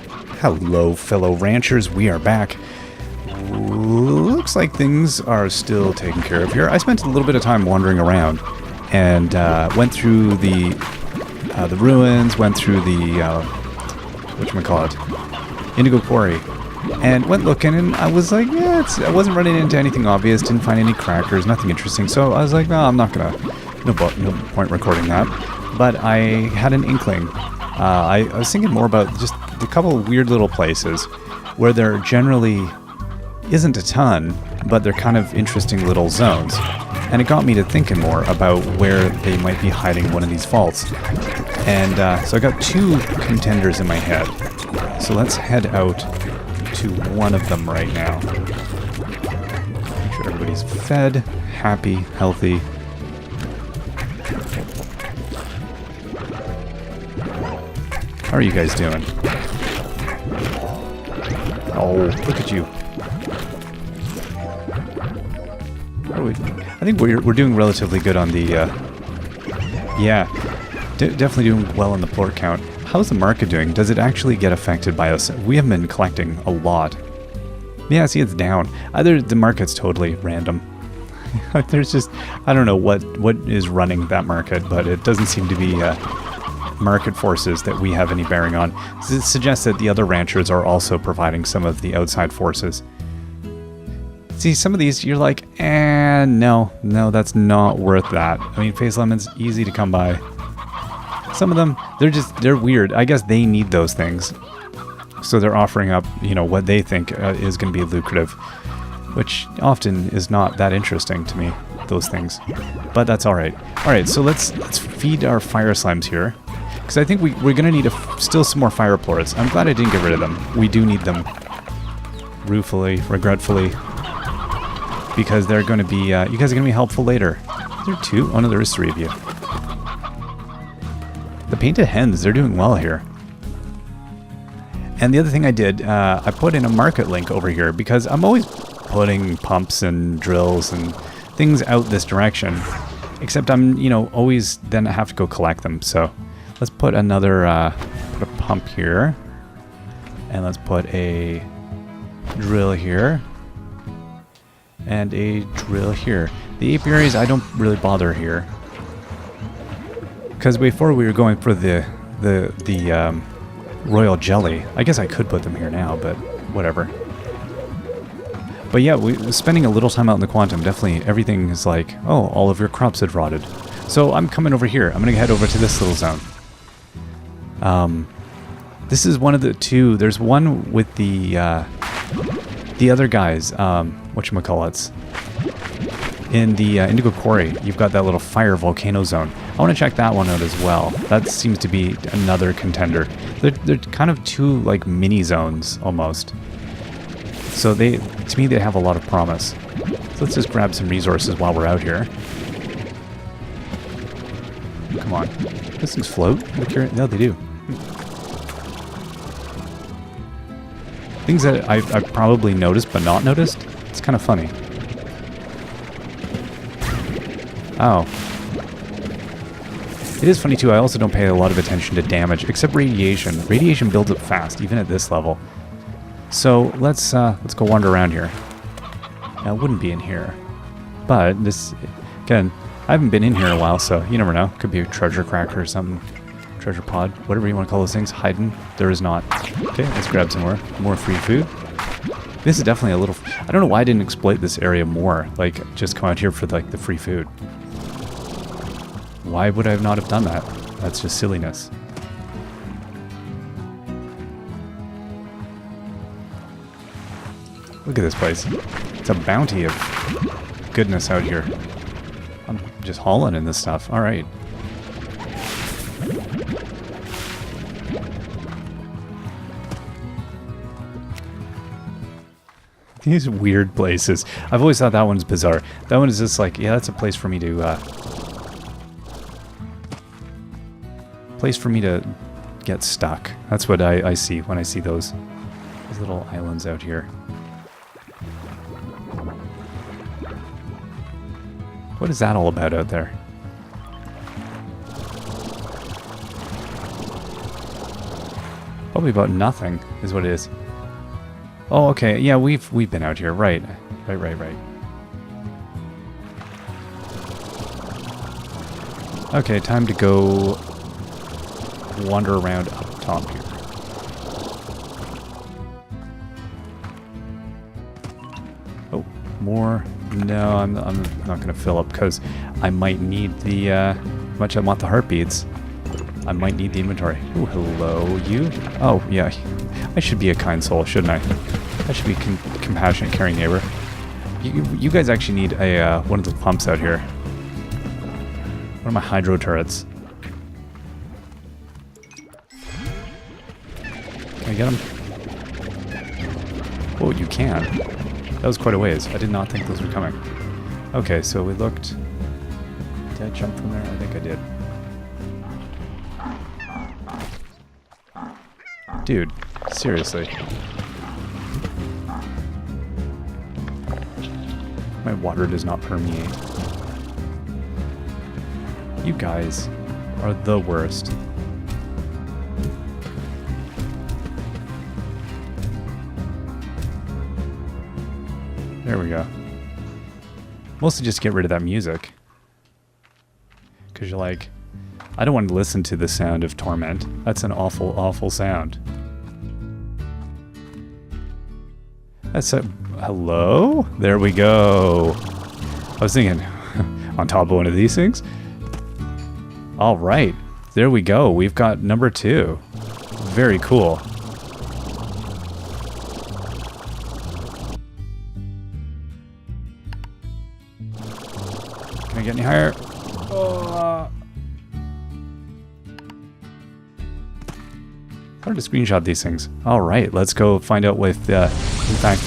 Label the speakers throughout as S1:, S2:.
S1: Hello, fellow ranchers. We are back. Looks like things are still taken care of here. I spent a little bit of time wandering around and went through the ruins, went through the whatchamacallit, Indigo Quarry, and went looking, and I was like, yeah, I wasn't running into anything obvious, didn't find any crackers, nothing interesting, so I was like, no, I'm not gonna, no point recording that. But I had an inkling. I was thinking more about just a couple of weird little places where there generally isn't a ton, but they're kind of interesting little zones. And it got me to thinking more about where they might be hiding one of these vaults. And so I got two contenders in my head. So let's head out to one of them right now. Make sure everybody's fed, happy, healthy. How are you guys doing? Oh, look at you. I think we're doing relatively good on the, yeah, definitely doing well on the plort count. How's the market doing? Does it actually get affected by us? We haven't been collecting a lot. Yeah, see, it's down. Either the market's totally random. There's just, I don't know what is running that market, but it doesn't seem to be market forces that we have any bearing on. It suggests that the other ranchers are also providing some of the outside forces. See, some of these, you're like, no, that's not worth that. I mean, Phase Lemon's easy to come by. Some of them, they're weird. I guess they need those things. So they're offering up, what they think is going to be lucrative, which often is not that interesting to me, those things. But that's all right. All right, so let's feed our fire slimes here, because I think we're going to need still some more fire plorts. I'm glad I didn't get rid of them. We do need them, ruefully, regretfully, because they're going to be, you guys are going to be helpful later. Is there two? Oh no, there is three of you. The painted hens, they're doing well here. And the other thing I did, I put in a market link over here, because I'm always putting pumps and drills and things out this direction, except I'm, always then I have to go collect them. So let's put another, put a pump here, and let's put a drill here, and a drill here. The apiaries, I don't really bother here, because before we were going for the royal jelly. I guess I could put them here now, but whatever. But yeah, we spending a little time out in the quantum, definitely everything is like, oh, all of your crops had rotted. So I'm coming over here. I'm gonna head over to this little zone. This is one of the two. There's one with the other guys, whatchamacallits. In the Indigo Quarry, you've got that little fire volcano zone. I want to check that one out as well. That seems to be another contender. They're kind of two like mini zones almost. So to me, they have a lot of promise. So let's just grab some resources while we're out here. Come on, those things float? No, they do. Things that I've probably noticed but not noticed. It's kind of funny. Oh. It is funny too, I also don't pay a lot of attention to damage, except radiation. Radiation builds up fast, even at this level. So let's go wander around here. Now, it wouldn't be in here. But this, again, I haven't been in here in a while, so you never know. Could be a treasure cracker or something. Treasure pod, whatever you want to call those things. Hiding. There is not. Okay, let's grab some more free food. This is definitely a little, I don't know why I didn't exploit this area more. Like, just come out here for like the free food. Why would I not have done that? That's just silliness. Look at this place. It's a bounty of goodness out here. I'm just hauling in this stuff. All right. These weird places. I've always thought that one's bizarre. That one is just like, yeah, that's a place for me to get stuck. That's what I see when I see those little islands out here. What is that all about out there? Probably about nothing is what it is. Oh, okay. Yeah, we've been out here. Right. Right. Okay, time to go wander around up top here. Oh, more. No, I'm not going to fill up because I might need the, much I want the heartbeats. I might need the inventory. Oh, hello, you. Oh, yeah. I should be a kind soul, shouldn't I? I should be compassionate, caring neighbor. You guys actually need a one of the pumps out here. One of my hydro turrets. Can I get him? Oh, you can. That was quite a ways. I did not think those were coming. Okay, so we looked... Did I jump from there? I think I did. Dude, seriously. My water does not permeate. You guys are the worst. There we go. Mostly just get rid of that music. Because you're like, I don't want to listen to the sound of torment. That's an awful, awful sound. That's a... Hello? There we go. I was thinking, on top of one of these things. All right. There we go. We've got number 2. Very cool. Can I get any higher? Hard to screenshot these things. All right, let's go find out with. In fact,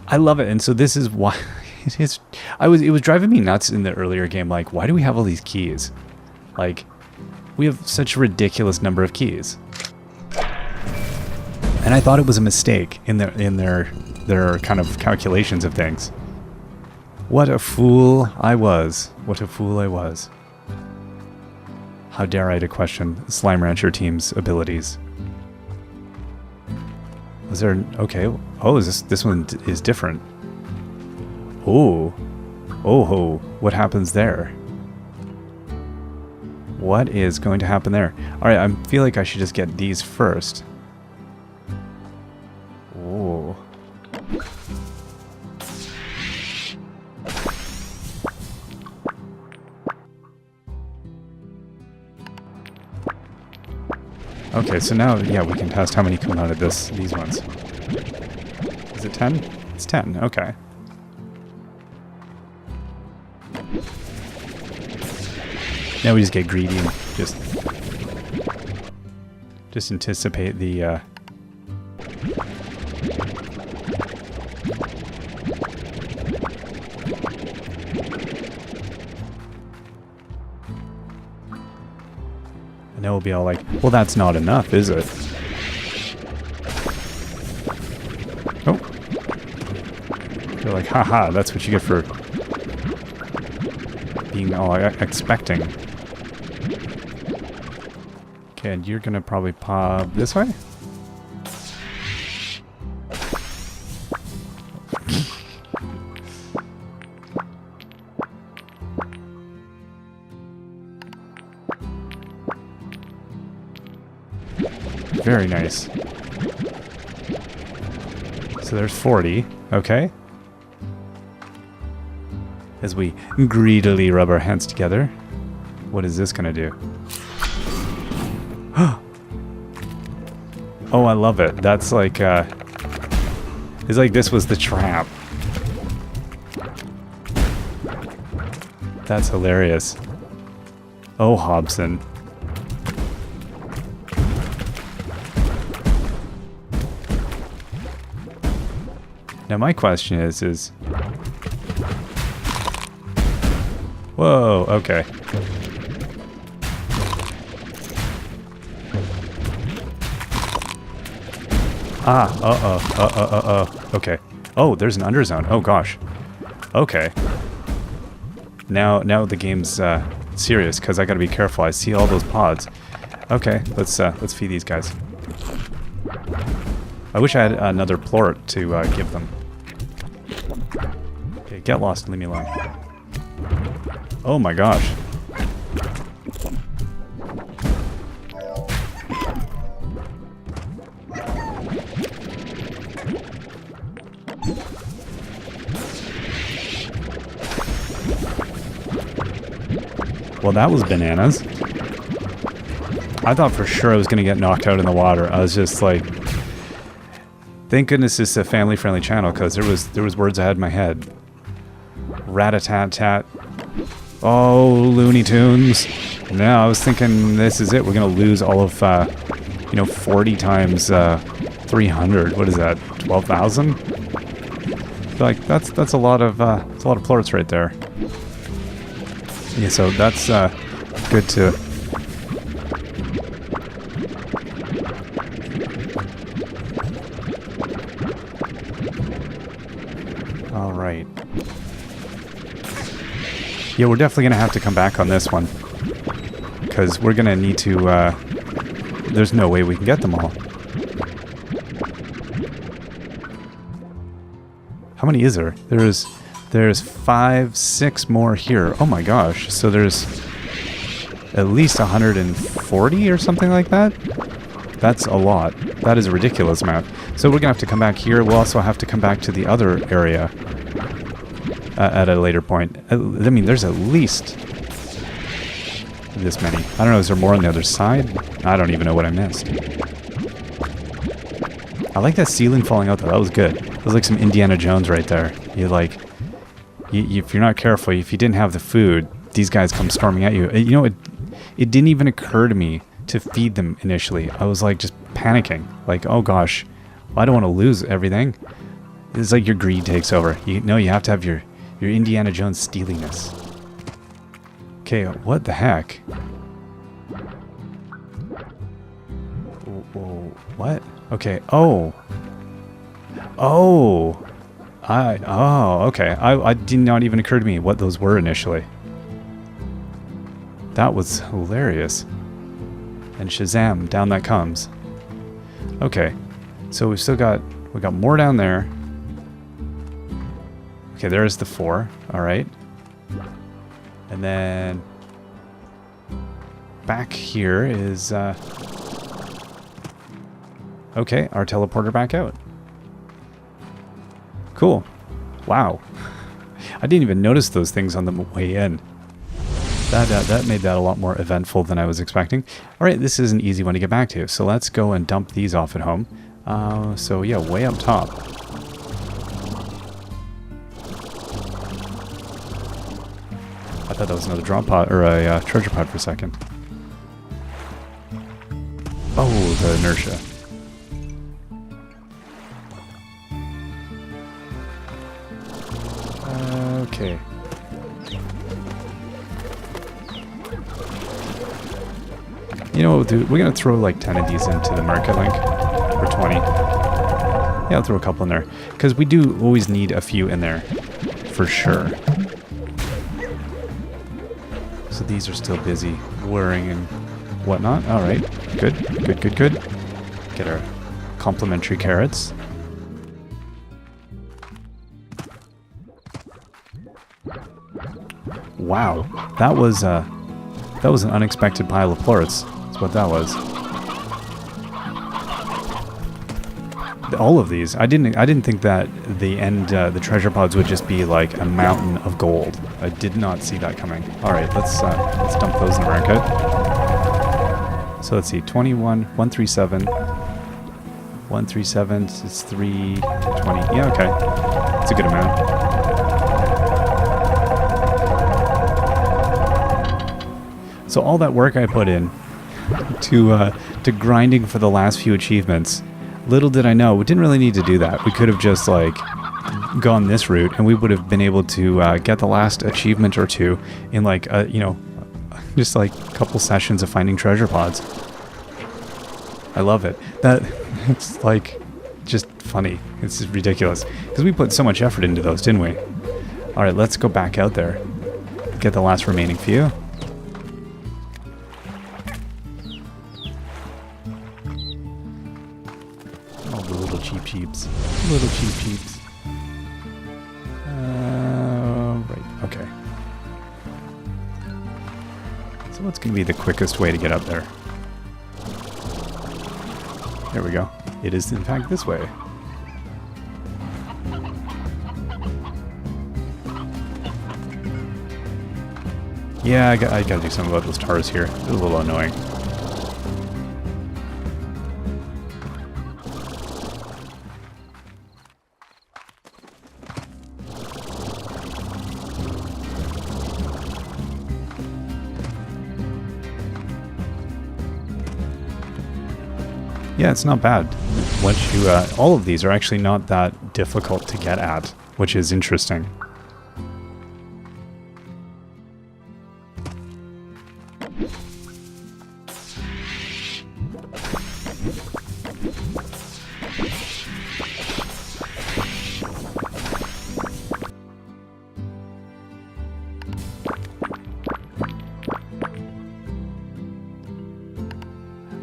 S1: I love it, and so this is why it is. It was driving me nuts in the earlier game. Like, why do we have all these keys? Like, we have such a ridiculous number of keys, and I thought it was a mistake in their kind of calculations of things. What a fool I was! What a fool I was! How dare I to question Slime Rancher team's abilities? Was there... Okay. Oh, is this one is different. Oh. Oh, what happens there? What is going to happen there? Alright, I feel like I should just get these first. Oh. Okay, so now, yeah, we can test how many come out of these ones. Is it 10? It's 10, okay. Now we just get greedy and just anticipate the, And then we'll be all like, well, that's not enough, is it? Oh. You're like, haha, that's what you get for being all expecting. Okay, and you're gonna probably pop this way? Very nice. So there's 40, okay. As we greedily rub our hands together. What is this gonna do? Oh, I love it. That's like, it's like this was the trap. That's hilarious. Oh, Hobson. Now my question is... Whoa, okay. Okay. Oh, there's an underzone. Oh gosh. Okay. Now the game's serious because I gotta be careful. I see all those pods. Okay, let's feed these guys. I wish I had another plort to give them. Okay, get lost and leave me alone. Oh my gosh. Well, that was bananas. I thought for sure I was going to get knocked out in the water. I was just like, thank goodness this is a family-friendly channel, because there was words I had in my head. Rat-a-tat-tat. Oh, Looney Tunes. No, I was thinking this is it. We're going to lose all of, 40 times 300. What is that? 12,000? Like, that's a lot of plorts right there. Yeah, so that's good to... All right. Yeah, we're definitely going to have to come back on this one, because we're going to need to... there's no way we can get them all. How many is there? There's 5, 6 more here. Oh my gosh. So there's at least 140 or something like that? That's a lot. That is a ridiculous amount. So we're going to have to come back here. We'll also have to come back to the other area at a later point. I mean, there's at least this many. I don't know, is there more on the other side? I don't even know what I missed. I like that ceiling falling out though. That was good. That was like some Indiana Jones right there. If you're not careful, if you didn't have the food, these guys come storming at you. You know, it didn't even occur to me to feed them initially. I was like just panicking. Like, oh gosh, I don't want to lose everything. It's like your greed takes over. You have to have your Indiana Jones steeliness. Okay, what the heck? Whoa, what? Okay, oh, okay. I did not even occur to me what those were initially. That was hilarious. And Shazam, down that comes. Okay, so we got more down there. Okay, there's the 4. All right. And then back here is okay, our teleporter back out. Cool. Wow. I didn't even notice those things on the way in. That made that a lot more eventful than I was expecting. All right, this is an easy one to get back to. So let's go and dump these off at home. So yeah, way up top. I thought that was another drop pod, or a treasure pod for a second. Oh, the inertia. Okay. You know what we'll do? We're going to throw like 10 of these into the market link. Or 20. Yeah, I'll throw a couple in there. Because we do always need a few in there. For sure. So these are still busy whirring and whatnot. Alright. Good. Get our complimentary carrots. Wow. That was an unexpected pile of plorts. That's what that was. All of these. I didn't think that the treasure pods would just be like a mountain of gold. I did not see that coming. All right, let's dump those in the market. So let's see, 21, 137, 137. It's 320. Yeah, okay, it's a good amount. So all that work I put in to grinding for the last few achievements. Little did I know, we didn't really need to do that. We could have just like gone this route and we would have been able to get the last achievement or two in like, just like a couple sessions of finding treasure pods. I love it. It's like just funny. It's just ridiculous. Because we put so much effort into those, didn't we? Alright, let's go back out there. Get the last remaining few. the little cheap cheeps. Little cheap cheeps. Right, okay. So what's going to be the quickest way to get up there? There we go. It is, in fact, this way. Yeah, I gotta do something about those tars here. It's a little annoying. Yeah, it's not bad. Once you, all of these are actually not that difficult to get at, which is interesting.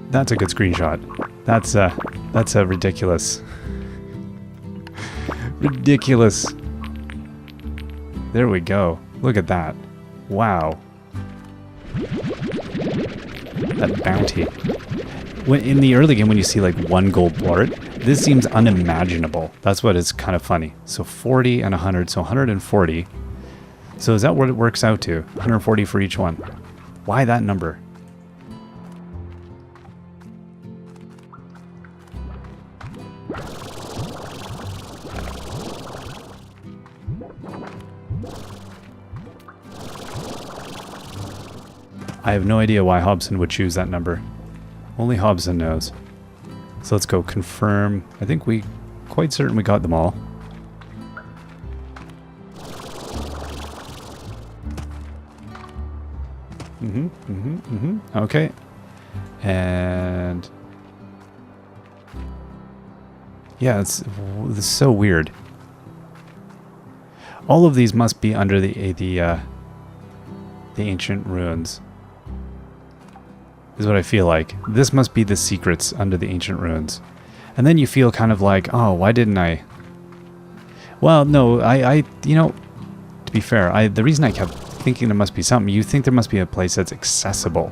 S1: That's a good screenshot. That's a ridiculous. Ridiculous. There we go. Look at that. Wow. That bounty. When in the early game when you see like one gold plort, this seems unimaginable. That's what is kind of funny. So 40 and 100, so 140. So is that what it works out to? 140 for each one. Why that number? I have no idea why Hobson would choose that number. Only Hobson knows. So let's go confirm. I think we quite certain we got them all. Okay. And yeah, it's so weird. All of these must be under the ancient ruins. Is what I feel like. This must be the secrets under the ancient ruins. And then you feel kind of like, oh, why didn't I? Well, no, you know, to be fair, the reason I kept thinking there must be something, you think there must be a place that's accessible.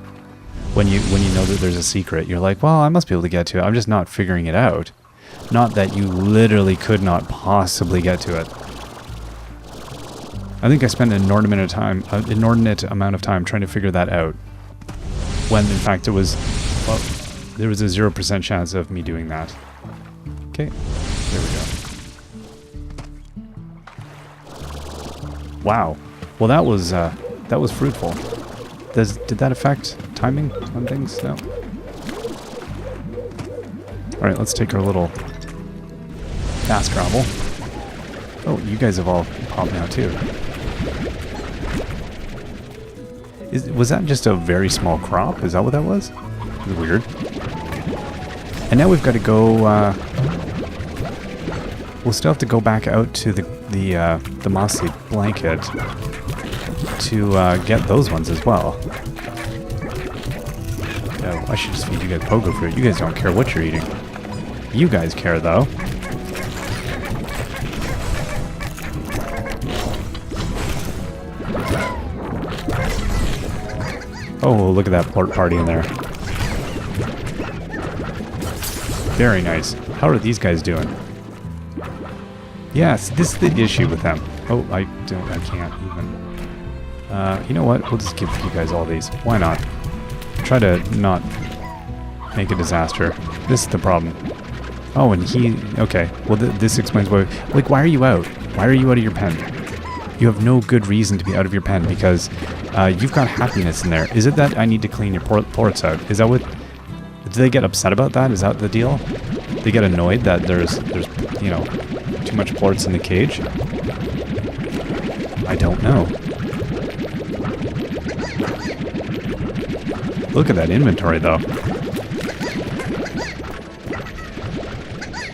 S1: When you know that there's a secret, you're like, well, I must be able to get to it. I'm just not figuring it out. Not that you literally could not possibly get to it. I think I spent an inordinate amount of time trying to figure that out. When in fact it was, well, there was a 0% chance of me doing that. Okay, there we go. Wow. Well, that was fruitful. Did that affect timing on things? No. All right, let's take our little fast travel. Oh, you guys have all popped now too. Was that just a very small crop? Is that what that was? Weird. And now we've got to go. We'll still have to go back out to the mossy blanket to get those ones as well. Oh, I should just feed you guys pogo fruit. You guys don't care what you're eating. You guys care though. Oh, look at that plort party in there. Very nice. How are these guys doing? Yes, this is the issue with them. Oh, I can't even. You know what? We'll just give you guys all these. Why not? Try to not make a disaster. This is the problem. Oh, and okay. Well, this explains why. Like, why are you out? Why are you out of your pen? You have no good reason to be out of your pen because you've got happiness in there. Is it that I need to clean your plorts out? Is that what... Do they get upset about that? Is that the deal? They get annoyed that there's you know, too much plorts in the cage? I don't know. Look at that inventory, though.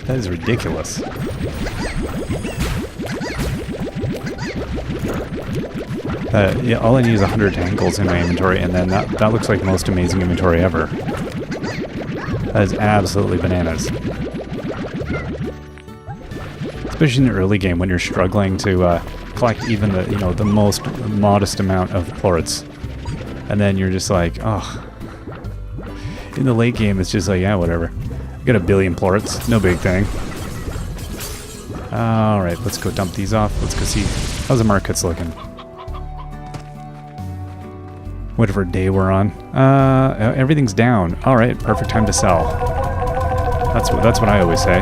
S1: That is ridiculous. Yeah, all I need is 100 tangles in my inventory, and then that looks like the most amazing inventory ever. That is absolutely bananas. Especially in the early game when you're struggling to collect even the, the most modest amount of plorts. And then you're just like, oh. In the late game, it's just like, yeah, whatever. I got a billion plorts, no big thing. Alright, let's go dump these off. Let's go see how's the markets looking. Whatever day we're on. Everything's down. Alright, perfect time to sell. That's what I always say.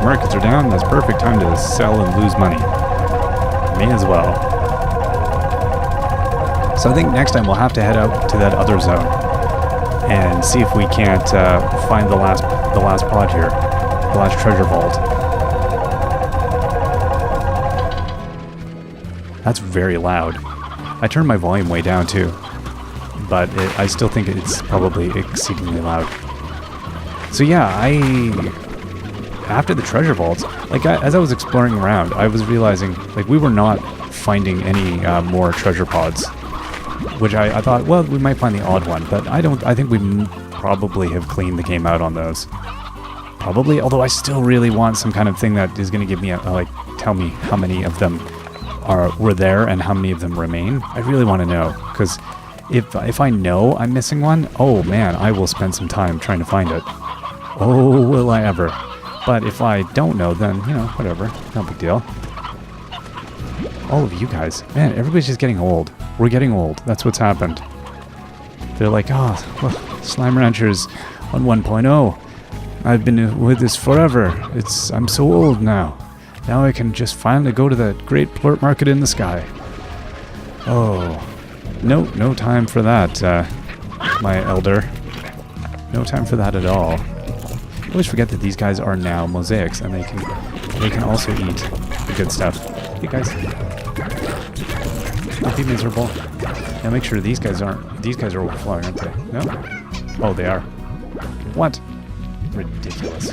S1: Markets are down, that's perfect time to sell and lose money. May as well. So I think next time we'll have to head out to that other zone and see if we can't find the last pod here, the last treasure vault. That's very loud. I turned my volume way down too, but I still think it's probably exceedingly loud. So yeah, after the treasure vaults, like as I was exploring around, I was realizing like we were not finding any more treasure pods, which I thought, well, we might find the odd one, but I think we probably have cleaned the game out on those. Probably, although I still really want some kind of thing that is going to give me tell me how many of them were there and how many of them remain. I really want to know, because if I know I'm missing one, oh man, I will spend some time trying to find it. Oh, will I ever. But if I don't know, then, whatever. No big deal. All of you guys. Man, everybody's just getting old. We're getting old. That's what's happened. They're like, oh, well, Slime Ranchers on 1.0. I've been with this forever. I'm so old now. Now I can just finally go to that great plort market in the sky. Oh. No time for that, my elder. No time for that at all. I always forget that these guys are now mosaics, and they can also eat the good stuff. Hey guys, don't be miserable. Now make sure these guys are overflowing, aren't they? No? Oh, they are. What? Ridiculous.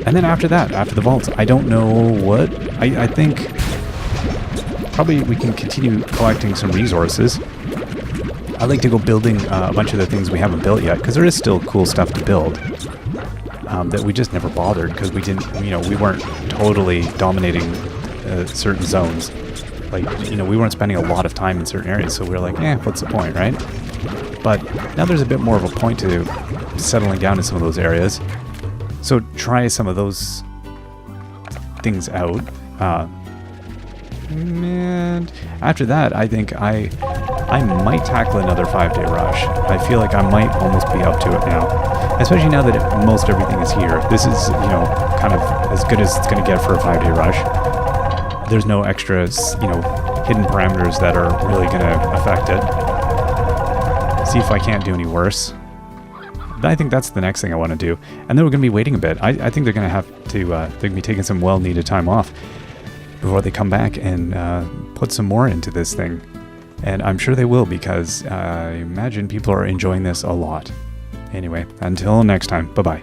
S1: And then after that, after the vaults, I don't know what. I think probably we can continue collecting some resources. I'd like to go building a bunch of the things we haven't built yet, because there is still cool stuff to build that we just never bothered because we didn't, we weren't totally dominating certain zones. Like, we weren't spending a lot of time in certain areas, so we were like, what's the point, right? But now there's a bit more of a point to settling down in some of those areas. So try some of those things out. And after that, I think I might tackle another 5-day rush. I feel like I might almost be up to it now. Especially now that most everything is here. This is, kind of as good as it's going to get for a 5-day rush. There's no extra, hidden parameters that are really going to affect it. See if I can't do any worse. But I think that's the next thing I want to do. And then we're going to be waiting a bit. I think they're going to have to, they're going to be taking some well-needed time off before they come back and put some more into this thing. And I'm sure they will, because I imagine people are enjoying this a lot. Anyway, until next time, bye-bye.